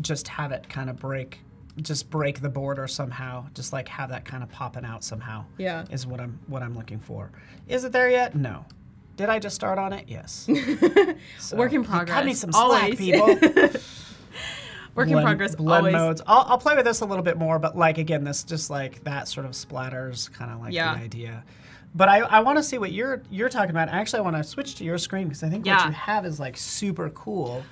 just have it kind of break the border somehow. Just like have that kind of popping out somehow. Yeah, is what I'm looking for. Is it there yet? No. Did I just start on it? Yes. So, work in progress. Cut me some slack, people. Work in progress. Blend always. modes. I'll play with this a little bit more, but like again, this just like that sort of splatters, kind of like the idea. But I want to see what you're talking about. Actually, I want to switch to your screen because I think what you have is like super cool.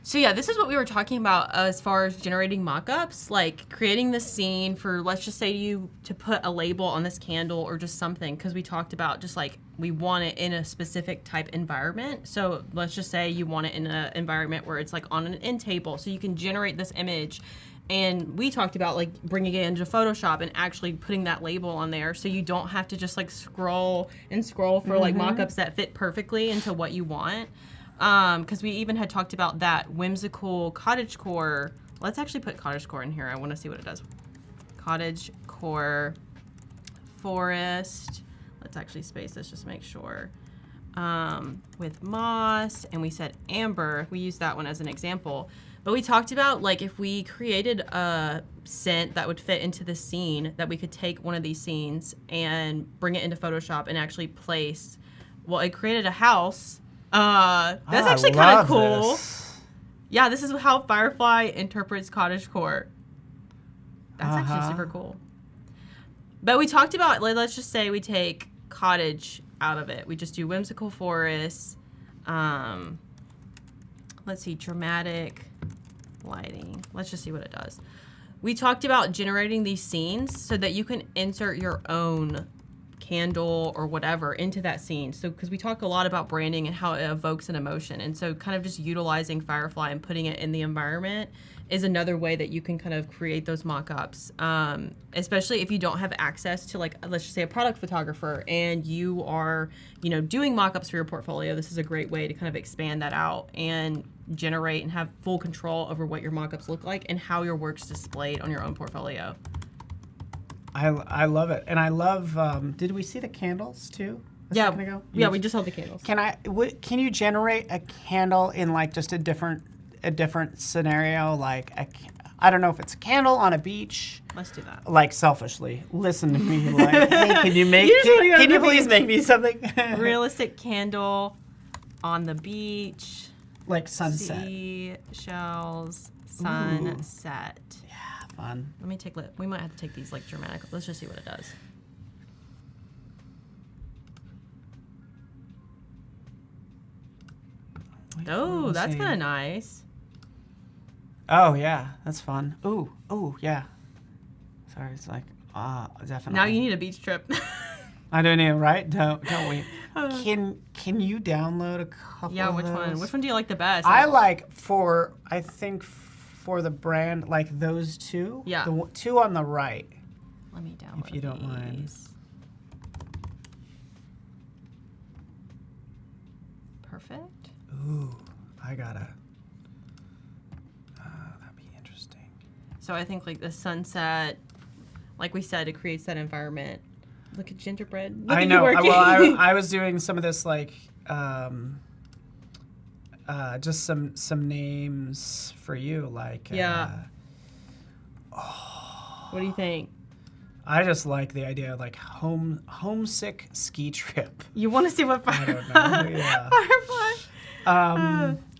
So yeah, this is what we were talking about as far as generating mock-ups, like creating the scene for, let's just say you to put a label on this candle or just something, because we talked about just like we want it in a specific type environment. So let's just say you want it in an environment where it's like on an end table, so you can generate this image. And we talked about like bringing it into Photoshop and actually putting that label on there, so you don't have to just like scroll for like mock-ups that fit perfectly into what you want. Because we even had talked about that whimsical cottagecore. Let's actually put cottagecore in here. I want to see what it does. Cottagecore forest. Let's actually space this just to make sure. With moss, and we said amber. We used that one as an example. But we talked about like if we created a scent that would fit into the scene, that we could take one of these scenes and bring it into Photoshop and actually place. Well, it created a house. That's actually kind of cool. This. Yeah, this is how Firefly interprets cottagecore. That's actually super cool. But we talked about, like, let's just say we take cottage out of it. We just do whimsical forest. Let's see, dramatic lighting. Let's just see what it does. We talked about generating these scenes so that you can insert your own candle or whatever into that scene. So because we talk a lot about branding and how it evokes an emotion, and so kind of just utilizing Firefly and putting it in the environment is another way that you can kind of create those mock-ups, especially if you don't have access to, like, let's just say a product photographer and you are, you know, doing mock-ups for your portfolio. This is a great way to kind of expand that out and generate and have full control over what your mock-ups look like and how your work's displayed on your own portfolio. I love it, and I love. Did we see the candles too? A second ago? Yeah, we just held the candles. Can you generate a candle in like just a different scenario? Like I don't know if it's a candle on a beach. Let's do that. Like selfishly, listen to me. Like, hey, can you please make me something? Realistic candle on the beach. Like sunset. Seashells. Sunset. Fun. Let me take. We might have to take these like dramatic. Let's just see what it does. Oh, that's kind of nice. Oh yeah, that's fun. Ooh, yeah. Sorry, it's like definitely. Now you need a beach trip. I don't need, right? Don't we? Can you download a couple? Yeah, of which those? one? Which one do you like the best? I like for the brand, like those two. Yeah. The two on the right. Let me download if you don't mind. these. Perfect. Ooh, I gotta. That'd be interesting. So I think like the sunset, like we said, it creates that environment. Look at gingerbread. Look I at know. You working. Well, I was doing some of this like. Just some names for you, like. Yeah. What do you think? I just like the idea of like homesick ski trip. You want to see what I don't know. Yeah. Firefly.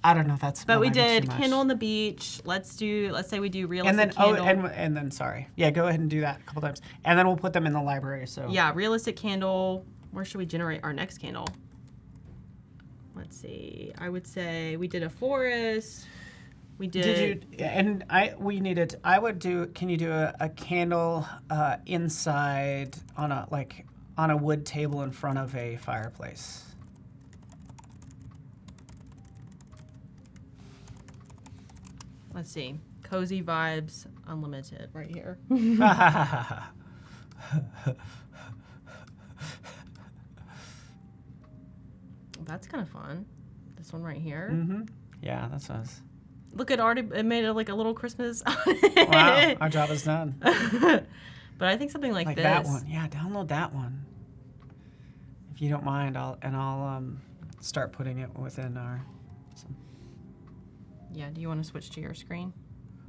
I don't know. That's But we might be too did much. candle on the beach. Let's say we do realistic And then candle. and then sorry. Yeah, go ahead and do that a couple times. And then we'll put them in the library. So Yeah, realistic candle. Where should we generate our next candle? Let's see. I would say we did a forest. We did. Did you? And I would do. Can you do a candle inside on a wood table in front of a fireplace? Let's see. Cozy vibes unlimited right here. That's kind of fun. This one right here. Mm-hmm. Yeah, that's us. Look, it made it like a little Christmas. Wow, our job is done. But I think something like this. That one. Yeah, download that one. If you don't mind, I'll start putting it within our. Yeah, do you want to switch to your screen?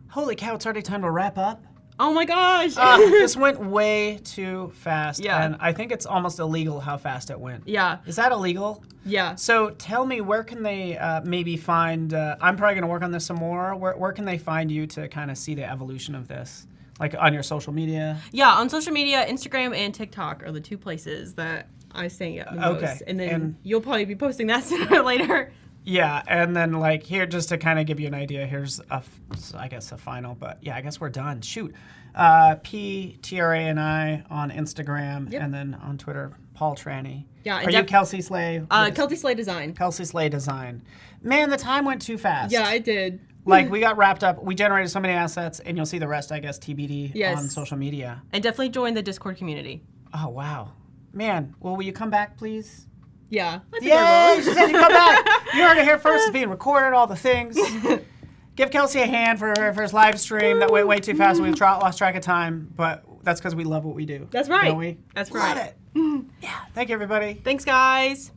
Holy cow! It's already time to wrap up. Oh my gosh! This went way too fast. Yeah. And I think it's almost illegal how fast it went. Yeah. Is that illegal? Yeah. So tell me, where can they maybe find, I'm probably going to work on this some more. Where can they find you to kind of see the evolution of this? Like on your social media? Yeah, on social media, Instagram and TikTok are the two places that I stay at the most. And then you'll probably be posting that sooner or later. Yeah, and then like here, just to kind of give you an idea, here's I guess a final, but yeah, I guess we're done. Shoot. PTRANI on Instagram, and then on Twitter, Paul Trani. Yeah, Are you Kelsey Slay? Kelsey Slay Design. Kelsey Slay Design. Man, the time went too fast. Yeah, I did. Like we got wrapped up. We generated so many assets, and you'll see the rest, I guess, TBD on social media. And definitely join the Discord community. Oh wow, man. Well, will you come back, please? Yeah. Yay! She said you come back. You heard it here first. It's being recorded. All the things. Give Kelsey a hand for his live stream. That went way too fast. We lost track of time, but that's because we love what we do. That's right. Don't we? That's right. Love it. Yeah. Thank you, everybody. Thanks, guys.